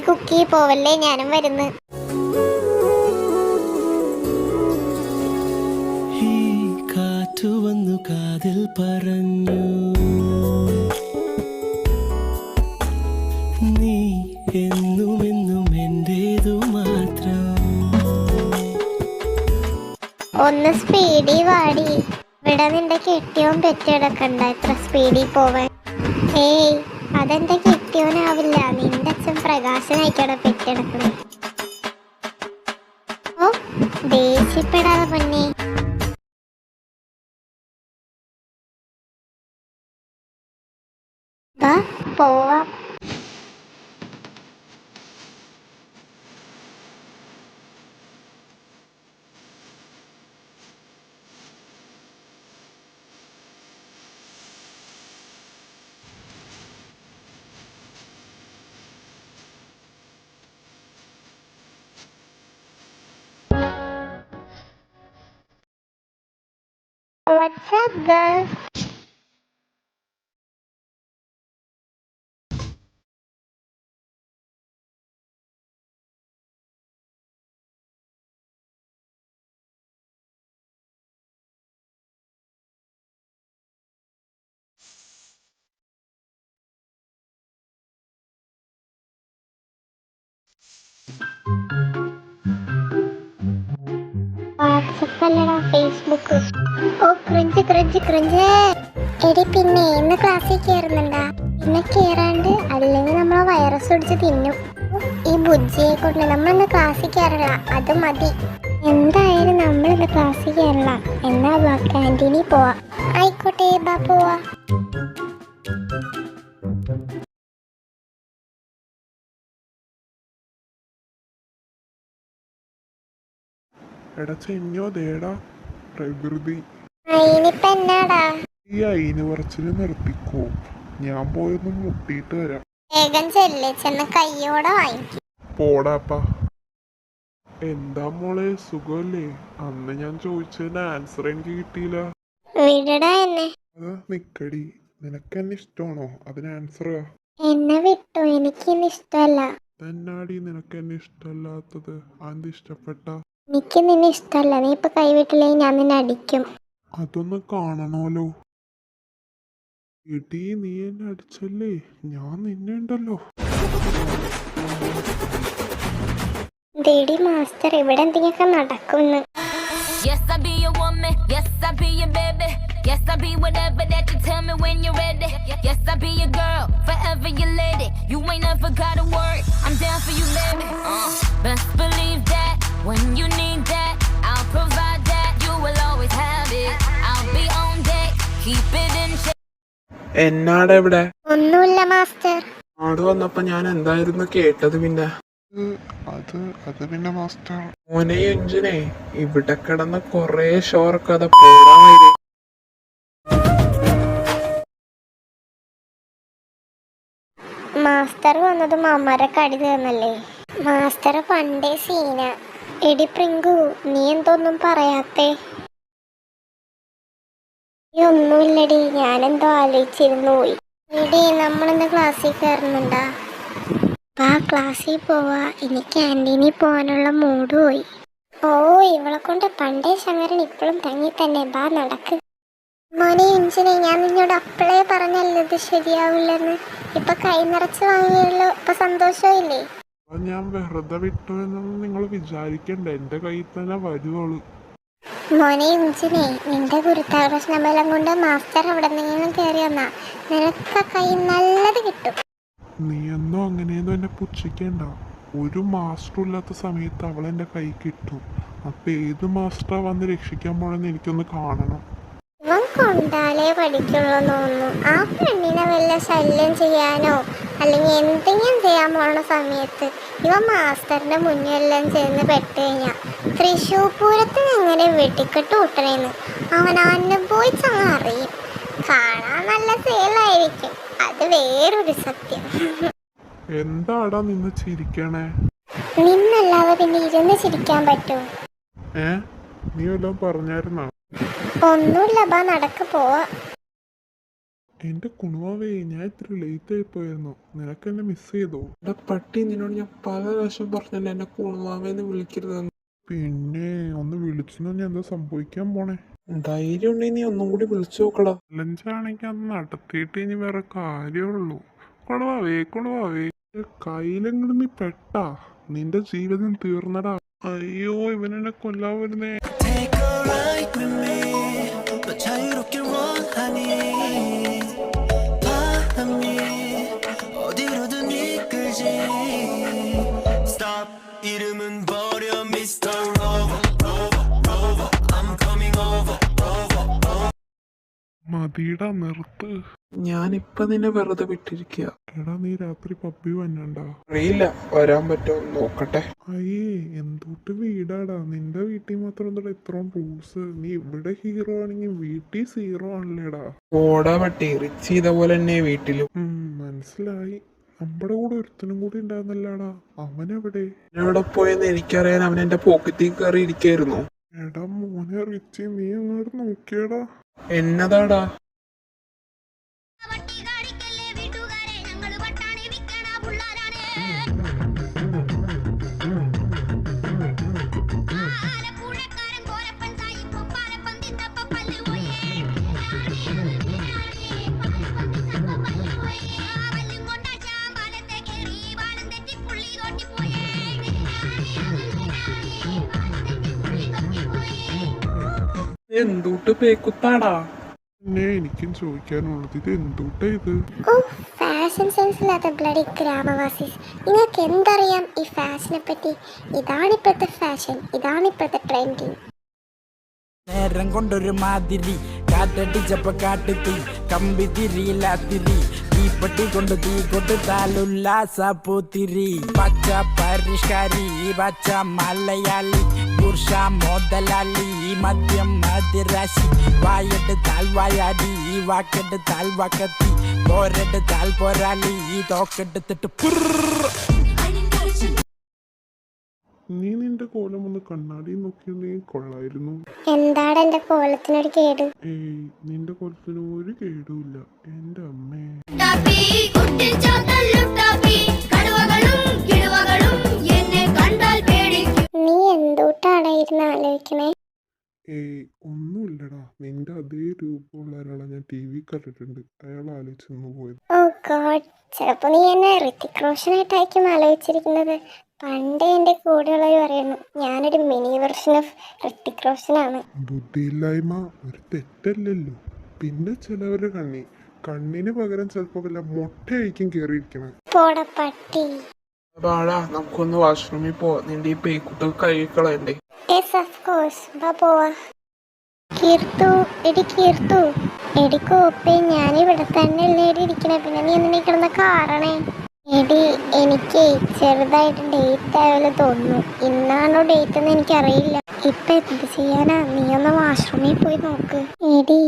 കുക്കി പോവല്ലേ, ഞാനും വരുന്നു. വന്നു കാതിൽ പറഞ്ഞു, നീ എന്നുമെന്നും എന്റേതു മാത്രം. ഒന്ന് സ്പീഡി വാടി, ഇവിടെ നിന്റെ കെട്ടിയോൻ പെറ്റെടുക്കണ്ട ഇത്ര സ്പീഡിൽ പോവാൻ. ഏയ്, അതെന്റെ കെട്ടിയോനാവില്ല, നിന്റെ അച്ഛൻ പ്രകാശനായിക്കോടെ പെറ്റെടുക്കണേ. ഓ, ദേഷ്യപ്പെടാതെ പൊന്നെ. പോവാം. What's up, girls? വാട്സപ്പ് അല്ലടാ, ഫേസ്ബുക്ക്. ഓ, ക്രിഞ്ച് ക്രിഞ്ച് ക്രിഞ്ച്. എടി പിന്നെ ഇന്ന് ക്ലാസ്സിൽ കയറുന്നുണ്ടാ? ഇന്ന് കയറാണ്ട് അല്ലെങ്കിൽ നമ്മളെ വൈറസ് പിടിച്ച് തിന്നും. ഈ ബുജ്ജിയെ കൊണ്ട് നമ്മളിന്ന് ക്ലാസ്സിൽ കയറില്ല, അത് മതി. എന്തായാലും നമ്മളിന്ന് ക്ലാസ്സിൽ കയറില്ല. എന്നാ വാ, ക്യാൻറ്റീനിൽ പോവാ. ആയിക്കോട്ടെ, ബാ പോവാ. എടാ ചെഞ്ഞോ ദേടാ പ്രകൃതി. ഇനിയിപ്പ എന്നാടാ? ഈ അയിന് പറച്ചില് നിർത്തിക്കോ, ഞാൻ പോയൊന്ന് മുട്ടിയിട്ട് വരാം. വേഗം ചെല്ല്, ചെന്ന് കയ്യോടെ വാങ്ങിക്കും. പോടാപ്പാ. എന്താ മോളെ, സുഖമല്ലേ? അന്ന് ഞാൻ ചോദിച്ചതിന് ആൻസർ എനിക്ക് കിട്ടിയില്ല. വിടടാ എന്നെ. അത് നിക്കടി, നിനക്ക് എന്നെ ഇഷ്ടമാണോ? അതിന് ആൻസർ എന്നെ വിട്ടു, എനിക്കിന്ന് ഇഷ്ടമല്ല. തന്നാടി നിനക്ക് എന്നെ ഇഷ്ടമല്ലാത്തത്? അത് ഇഷ്ടപ്പെട്ട? എനിക്ക് നിന്നെ ഇഷ്ടമല്ല. നീ ഇപ്പൊ കൈവിട്ടില്ലെങ്കിൽ ഞാൻ നിന്നെ അടിക്കും. അതൊന്ന് കാണണമല്ലോ. എടി നീ എന്നെ അടിച്ചല്ലേ, ഞാൻ നിന്നെ ഉണ്ടല്ലോ. ദേടി മാസ്റ്റർ, ഇവിടെ എന്തെങ്കിലുമൊക്കെ നടക്കുന്നു. Yes, I be your woman. Yes, I be your baby. Yes, I be whatever that you tell me when you're ready. Yes, I be your girl, forever your lady. You ain't never gotta worry, I'm down for you, baby. Best believe that when you need that, I'll provide that. You will always have it. I'll be on deck, keep it in check. എന്നാടെ എവിടെ? ഒന്നുമില്ല master. നാട് വന്നപ്പോ ഞാൻ എന്തായിരുന്നു കേട്ടത്? പിന്നെ അത് പിന്നെ മാസ്റ്റർ മോനെ എഞ്ചിനെ ഇവിടെ കിടന്ന കൊറേ ഷോർ കഥ പോടാൻ. മാസ്റ്റർ വന്നത് മാമാരെ കടി തീർന്നല്ലേ? മാസ്റ്റർ പണ്ടേ സീന. എടി പ്രിങ്കു, നീ എന്തൊന്നും പറയാത്തേ? ഒന്നുമില്ലടി, ഞാനെന്തോ ആലോചിച്ചിരുന്നു പോയി. എടി, നമ്മളിന്ന് ക്ലാസ്സിൽ കയറുന്നുണ്ടാ? ആ, ക്ലാസ്സിൽ പോവാ. ഇനി ക്യാൻറ്റീനിൽ പോകാനുള്ള മൂഡ് പോയി. ഓ, ഇവളെ കൊണ്ട് പണ്ടേ ശങ്കരൻ ഇപ്പോഴും തങ്ങി തന്നെ. ബാ നടക്ക്. മോനെ ഇഞ്ചിനെ, ഞാൻ നിന്നോട് അപ്പളേ പറഞ്ഞല്ലോ ഇത് ശരിയാവില്ലെന്ന്. ഇപ്പൊ കൈ നിറച്ച് വാങ്ങിയുള്ളൂ, ഇപ്പൊ സന്തോഷമില്ലേ? ഞാൻ വെറുതെ വിട്ടു എന്നൊന്നും നിങ്ങൾ വിചാരിക്കണ്ട, എന്റെ കയ്യിൽ തന്നെ വരുവുള്ളൂ. മോനെ ഇഞ്ചിനെ, നിന്റെ ഗുരുത്വാകർഷണ ബലം കൊണ്ട് മാസ്റ്റർ അവിടെ നിന്നും കയറി വന്നാ നിനക്ക് കൈ നല്ലത് കിട്ടും. നീയൊന്നും അങ്ങനെയൊന്നും എന്നെ പുച്ഛിക്കണ്ട. ഒരു മാസ്റ്ററും ഇല്ലാത്ത സമയത്ത് അവൾ എന്റെ കൈ കിട്ടും. അപ്പൊ ഏത് മാസ്റ്ററാ വന്ന് രക്ഷിക്കാൻ പോണെന്ന് എനിക്കൊന്ന് കാണണം. ഇവൻ കൊണ്ടാലേ പഠിക്കുള്ളൂ തോന്നുന്നു. ആ പെണ്ണിനെ വല്ല ശല്യം ചെയ്യാനോ അല്ലെങ്കിൽ എന്തെങ്കിലും ചെയ്യാൻ പോണ സമയത്ത് ഇവൻ മാസ്റ്ററിന്റെ മുന്നിലെല്ലാം ചെന്ന് പെട്ട് കഴിഞ്ഞാൽ തൃശ്ശൂർ പൂരത്തിന് എങ്ങനെ വെട്ടിക്കെട്ട് കൂട്ടണേന്ന് അവൻ അനുഭവിച്ചങ്ങ് അറിയും. കാണാൻ നല്ല സേലായിരിക്കും, അത് വേറൊരു സത്യം. എന്താടാ നിന്ന് ചിരിക്കണേ? നിന്നല്ലാതെ പിന്നെ ഇരുന്ന് ചിരിക്കാൻ പറ്റുമോ? നീ വല്ലതും പറഞ്ഞായിരുന്നോ? ഒന്നുമില്ല, ബാ നടക്ക് പോവാ. എന്റെ കുണുവാവേ, ഞാൻ ഇത്ര ലേറ്റ് ആയി പോയിരുന്നു. നിനക്ക് എന്നെ മിസ് ചെയ്തോ? എന്റെ പട്ടി, നിന്നോട് ഞാൻ പല പ്രാവശ്യം പറഞ്ഞല്ലേ എന്നെ കുണുവാവേന്ന് വിളിക്കരുതെന്ന്. പിന്നെ ഒന്ന് വിളിച്ചു ഞാൻ എന്താ സംഭവിക്കാൻ പോണേ? ധൈര്യം ഉണ്ടെങ്കിൽ നീ ഒന്നും കൂടി വിളിച്ചു നോക്കടാ. ലഞ്ചാണെങ്കിൽ അന്ന് നടത്തിയിട്ട് ഇനി വേറെ കാര്യമുള്ളൂ. കുണുവാവേ, കുണുവാവേ, കയ്യിലെങ്കിലും നീ പെട്ടാ നിന്റെ ജീവിതം തീർന്നടാ. അയ്യോ, ഇവനെന്നെ കൊല്ലാൻ വരുന്നേ. Take a ride with me 너 자유롭길 원하니 바람이 어디로든 이끌지 Stop 이름은 버려 Mr. Rover Rover Rover I'm coming over Rover Rover മതിയുടെ നിർത്ത്. ഞാനിപ്പൊ നിന്നെ വെറുതെ വിട്ടിരിക്കുക. എടാ, നീ രാത്രി പബ്ബി വന്നണ്ടാ? അറിയില്ല, വരാൻ പറ്റുമോ നോക്കട്ടെ. അയ്യേ, എന്തോട്ട് വീടാടാ നിന്റെ വീട്ടിൽ മാത്രം എന്താ ഇത്രയും റൂൾസ്? നീ ഇവിടെ ഹീറോ ആണെങ്കിൽ വീട്ടിൽ സീറോ ആണല്ലേടാ. ഓടാ പട്ടി, റിച്ച് ചെയ്ത പോലെ തന്നെ വീട്ടിലും. മനസ്സിലായി. നമ്മുടെ കൂടെ ഒരുത്തനും കൂടി ഉണ്ടായിരുന്നല്ലാടാ, അവനെവിടെ? എവിടെ പോയെന്ന് എനിക്കറിയാൻ അവൻ എന്റെ പോക്കറ്റിൽ കയറി ഇരിക്കായിരുന്നു. എടാ മോനെ റിച്ച്, നീ അങ്ങോട്ട് നോക്കിയടാ. എന്നതാടാ? എന്തൂട്ട് പേക്കുത്താടാ? പിന്നെ എനിക്കും ചോദിക്കാനുള്ളത്, ഇത് എന്തൂട്ടാ ഇത്? ഓ, ഫാഷൻ സെൻസ് ഇല്ലാത്ത ബ്ലഡി ഗ്രാമവാസീസ്, നിങ്ങൾക്ക് എന്തറിയാം ഈ ഫാഷനെ പറ്റി? ഇതാണിപ്പോഴത്തെ ഫാഷൻ, ഇതാണിപ്പോഴത്തെ ട്രെൻഡിങ്. നേരം കൊണ്ടൊരു മാതിരി കാറ്റടിച്ചപ്പോ കാട്ടുതീ കമ്പി തിരിയില്ലാത്തിരി തീപ്പെട്ടി കൊണ്ട് തീ കൊടുത്താലുല്ലാസ പൂത്തിരി പച്ച പരിഷ്കാരി പച്ച മലയാളി പുരുഷ മുതലാളി മദ്യം മതിരാശി വായെടുത്താൽ വായാടി വാക്കെടുത്താൽ വാക്കത്തി പോരെടുത്താൽ പോരാളി തോക്കെടുത്തിട്ട് നീ നിന്റെ കോലം ഒന്ന് കണ്ണാടി നോക്കിയിരുന്നെങ്കിൽ കൊള്ളായിരുന്നു. എന്താണ് എന്റെ കോലത്തിനൊരു കേട്? ഏയ്, നിന്റെ കോലത്തിന് ഒരു കേടുമില്ല എന്റെ അമ്മേ. നീ എന്തോട്ടാണ് ഇരുന്ന് ആലോചിക്കണേ? ഏയ്, ഒന്നുമില്ലടാ. നിന്റെ അതേ രൂപമുള്ള ഒരാളെ ഞാൻ TV കണ്ടിട്ടുണ്ട്. അയാൾ ആലോചിച്ചൊന്നു പോയത്. ഓ ഗോഡ്, ചിലപ്പോ നീ എന്നെ ഋത്തിക് റോഷനായിട്ടായിരിക്കും ആലോചിച്ചിരിക്കുന്നത്. പണ്ടേ എന്റെ കൂടെയുള്ളവർ പറയുന്നു ഞാനൊരു മിനി വെർഷൻ ഓഫ് ഋത്തിക് റോഷനാണ്. ബുദ്ധിയില്ലായ്മ ഒരു തെറ്റല്ലല്ലോ. പിന്നെ ചിലവരുടെ കണ്ണിന് പകരം ചിലപ്പോ വല്ല മുട്ടയായിരിക്കും കേറിയിരിക്കണേ. പോട പട്ടി. ബാടാ, നമുക്കൊന്ന് വാഷ്റൂമിൽ പോവാ. നിന്റെ ഈ പേക്കുട്ട കഴുകിക്കളയണ്ടേ? യെസ് ഓഫ് കോഴ്സ്, വാ പോവാ. കീർത്തു, എടി കീർത്തു, എടി കോപ്പേ, ഞാനിവിടെ തന്നെ അല്ലേ ഇരിക്കണേ, പിന്നെ നീ എന്തിനാ കിടന്ന കാരണേ? എടി, എനിക്ക് ചെറുതായിട്ട് ഡേറ്റ് ആയാലും തോന്നുന്നു. ഇന്നാണോ ഡേറ്റ് എന്ന് എനിക്കറിയില്ല. ഇപ്പൊ എന്ത് ചെയ്യാനാ? നീ ഒന്ന് വാഷ്റൂമിൽ പോയി നോക്ക്. എടി,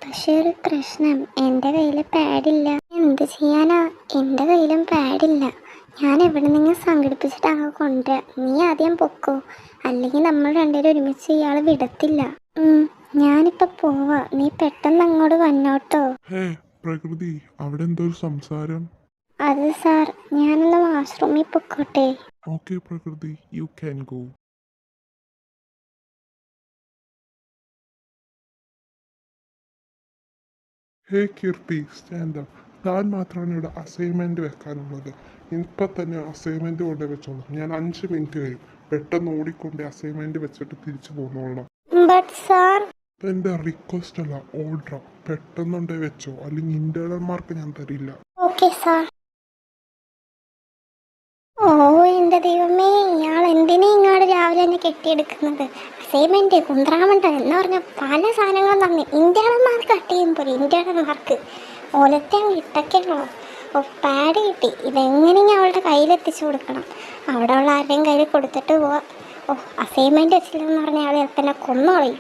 പക്ഷെ ഒരു പ്രശ്നം, എന്റെ കയ്യില് പാഡില്ല. എന്ത് ചെയ്യാനാ? എന്റെ കയ്യിലും പാഡില്ല. ഞാൻ എവിടെ നിങ്ങൾ സംഘടിപ്പിച്ചിട്ട് അങ്ങ് കൊണ്ടുവരാം. നീ ആദ്യം പൊക്കോ, അല്ലെങ്കിൽ നമ്മൾ രണ്ടുപേരും ഒരുമിച്ച് ഇയാള് വിടത്തില്ല. ഞാനിപ്പോ പോവാ, നീ പെട്ടെന്ന് അങ്ങോട്ട് വന്നോട്ടോ. ഹേ പ്രകൃതി, അവിടെ എന്തോ ഒരു സംസാരം. അത് സാർ, ഞാനൊന്ന് വാഷ്റൂമിൽ പൊക്കോട്ടെ. Okay Prakriti, you can go. Hey Keerthi, stand up. താൻ മാത്രമാണ് ഇവിടെ അസൈൻമെന്റ് വെക്കാനുള്ളത്. ഇപ്പൊ തന്നെ അസൈൻമെന്റ് കൊണ്ടേ വെച്ചോളൂ. ഞാൻ 5 മിനിറ്റ് കഴിയും. പെട്ടെന്ന് ഓടിക്കൊണ്ട് അസൈൻമെന്റ് വെച്ചിട്ട് തിരിച്ചു പോന്നോളാം. ബട്ട് സാർ, എന്റെ റിക്വസ്റ്റ് അല്ല, ഓർഡർ. പെട്ടെന്നുണ്ടേ വെച്ചോ, അല്ലെങ്കിൽ ഇന്റേണൽ മാർക്ക് ഞാൻ തരില്ല. Okay sir. ഓ എന്റെ ദൈവമേ, ഇയാൾ എന്തിനാ ഇങ്ങോട്ട് രാവിലെ തന്നെ കെട്ടിയെടുക്കുന്നത്? അസൈൻമെന്റ്, കുന്ത്രാമണ്ട് എന്ന് പറഞ്ഞ പല സാധനങ്ങളും തന്നെ. ഇന്റേണൽ മാർക്ക് കട്ട് ചെയ്യുമ്പോൾ ഇന്റേണൽ മാർക്ക് ഓലത്തെ ഇട്ടൊക്കെയുള്ളൂ. ഓ, പാഡ് കിട്ടി. ഇതെങ്ങനെ ഞാൻ അവളുടെ കയ്യിലെത്തിച്ചു കൊടുക്കണം? അവിടെ ഉള്ള ആരുടെയും കയ്യിൽ കൊടുത്തിട്ട് പോവാ. ഓ, അസൈൻമെന്റ് വെച്ചില്ലെന്ന് പറഞ്ഞ ആൾ ചിലപ്പോൾ എന്നെ കൊന്നുകളയും.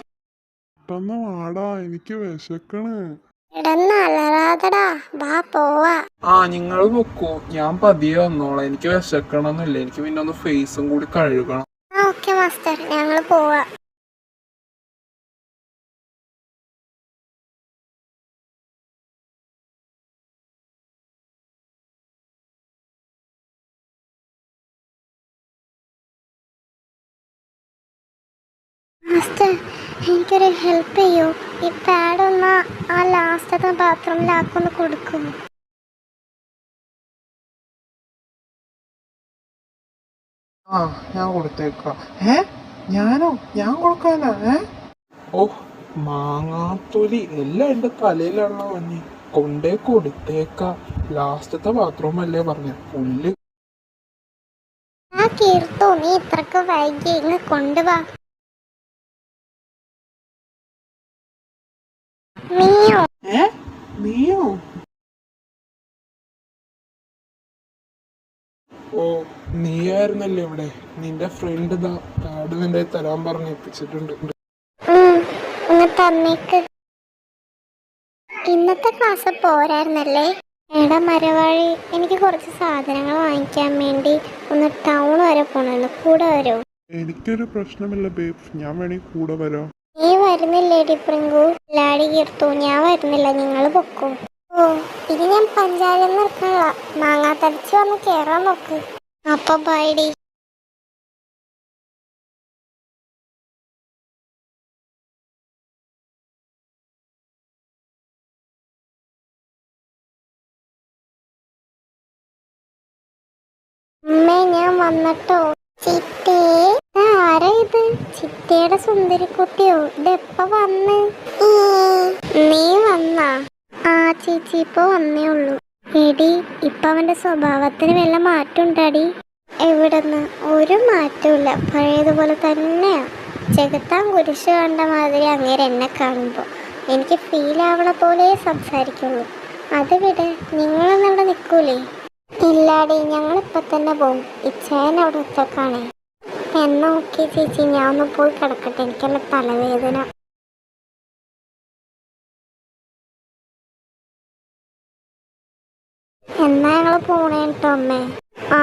പെട്ടെന്ന് വാടാ, എനിക്ക് വിശക്കണ്. ഇടന്ന് അലറാതടാ, വാ പോവാ. നിങ്ങൾ നോക്കൂ, ഞാൻ പതിയെ വന്നോളാം. എനിക്ക് വിശക്കണമെന്നില്ല. എനിക്ക് പിന്നെ ഒന്ന് ഫേസും കൂടി കഴുകണം. ഓക്കെ മാസ്റ്റർ, ഞങ്ങൾ പോവാ. മാസ്റ്റർ എനിക്കൊരു ഹെൽപ്പ് ചെയ്യൂ. ഈ പാഡ് ഒന്ന് ആ ലാസ്റ്റത്തെ ബാത്റൂമിലാക്കൊന്ന് കൊടുക്കൂ. ആ ഞാൻ കൊടുത്തേക്കാം. ഞാനോ? ഞാൻ കൊടുക്കാനാ? ഓ മാങ്ങാത്തൊലി എല്ലാം എൻ്റെ തലയിലാണല്ലോ വന്നി. കൊണ്ടേ കൊടുത്തേക്കാം. ലാസ്റ്റത്തെ ബാത്റൂം അല്ലേ പറഞ്ഞ പുല്ല്. ആ കീർത്തു, നീ ഇത്രക്ക് വൈകി ഇങ്ങ് കൊണ്ടുവാ. നീയോ? നീയോ? ഓ നീയായിരുന്നല്ലേ ഇവിടെ. നിന്റെ ഫ്രണ്ട് ഇതാ കാർഡ് നിന്റെ തരാൻ പറഞ്ഞ് എത്തിച്ചിട്ടുണ്ട്. ഇങ്ങ് തന്നേക്ക്. ഇന്നത്തെ ക്ലാസ് പോരായിരുന്നല്ലേ? എടാ മരവാഴി, എനിക്ക് കുറച്ച് സാധനങ്ങൾ വാങ്ങിക്കാൻ വേണ്ടി ഒന്ന് ടൗൺ വരെ പോണല്ലോ, കൂടെ വരുമോ? എനിക്കൊരു പ്രശ്നമില്ല ബേബ്സ്, ഞാൻ വേണമെങ്കിൽ കൂടെ വരാം. നീ വരുന്നില്ലേടി പ്രിങ്കു? ലാടി കീർത്തു, ഞാൻ വരുന്നില്ല, നിങ്ങൾ പൊക്കോ. ഓ ഇനി ഞാൻ പഞ്ചായത്തിൽ നിർത്തണല്ല, മാങ്ങാ തടിച്ച് വന്ന് കേറാൻ നോക്ക്. അപ്പൊ ബൈഡി. അമ്മേ ഞാൻ വന്നട്ടോ. ചിറ്റേ, ആരാ ഇത്? ചിറ്റയുടെ സുന്ദരിക്കുട്ടിയോ? ഇതെപ്പ വന്ന്? നീ വന്നാ? ആ ചേച്ചി ഇപ്പൊ വന്നേ ഉള്ളൂ. എടി ഇപ്പൊ അവന്റെ സ്വഭാവത്തിന് വല്ല മാറ്റം ഉണ്ടാടി? എവിടെന്ന്? ഒരു മാറ്റമില്ല, പഴയതുപോലെ തന്നെയാ. ചെകുത്താൻ കുരിശ് കണ്ട മാതിരി അങ്ങേര് എന്നെ കാണുമ്പോ എനിക്ക് ഫീൽ ആവണ പോലെ സംസാരിക്കുള്ളൂ. അത് വിട്, നിങ്ങളൊന്നവിടെ നിൽക്കൂലേ? ഇല്ലാടി, ഞങ്ങളിപ്പൊ തന്നെ പോവും. ഇച്ചേൻ അവിടെ ഒറ്റക്കാണേ. എന്നാ ഓക്കെ ചേച്ചി, ഞാൻ ഒന്ന് പോയി കിടക്കട്ടെ, എനിക്കെന്നെ തലവേദന. എന്നാ ഞങ്ങള് പോണേ കേട്ടോ അമ്മേ. ആ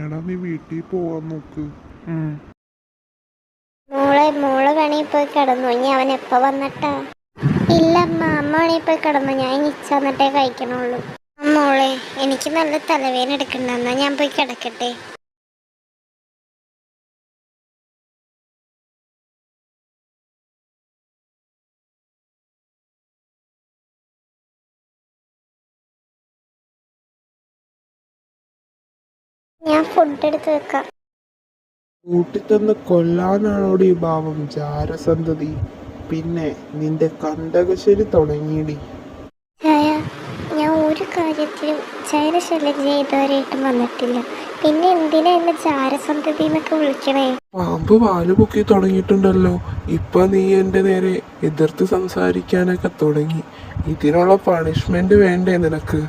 എടാ നീ വീട്ടിൽ പോവാൻ നോക്ക്. മോള് വേണമെങ്കിൽ പോയി കിടന്നു. ഇനി അവൻ എപ്പോ വന്നിട്ടാ? ഇല്ല അമ്മ, അമ്മ വേണമെങ്കിൽ പോയി കിടന്നു. ഞാൻ ഇനി ഇച്ച വന്നിട്ടേ കഴിക്കണുള്ളൂ. മോളെ എനിക്ക് നല്ല തലവേദന എടുക്കണ്ട, എന്നാ ഞാൻ പോയി കിടക്കട്ടെ. ഞാൻ ഫുഡ് എടുത്ത് വെക്കാം. കൂട്ടിത്തന്ന് കൊല്ലാനാണോടി ഭാവം ജാരസന്തതി? പിന്നെ നിന്റെ കണ്ടകശരി തുടങ്ങിയിടി. ചായ, ഞാൻ ഒരു കാര്യത്തിലും ചൈന ശല്യം ഇതുവരെയായിട്ടും വന്നിട്ടില്ല. പിന്നെ എന്തിനാ എന്നെ ജാരസന്തതി എന്നൊക്കെ വിളിക്കണേ? പാമ്പ് വാല് പൊക്കി തുടങ്ങിയിട്ടുണ്ടല്ലോ. ഇപ്പൊ നീ എന്റെ നേരെ എതിർത്ത് സംസാരിക്കാനൊക്കെ തുടങ്ങി. ഇതിനുള്ള പണിഷ്മെന്റ് വേണ്ടേ നിനക്ക്?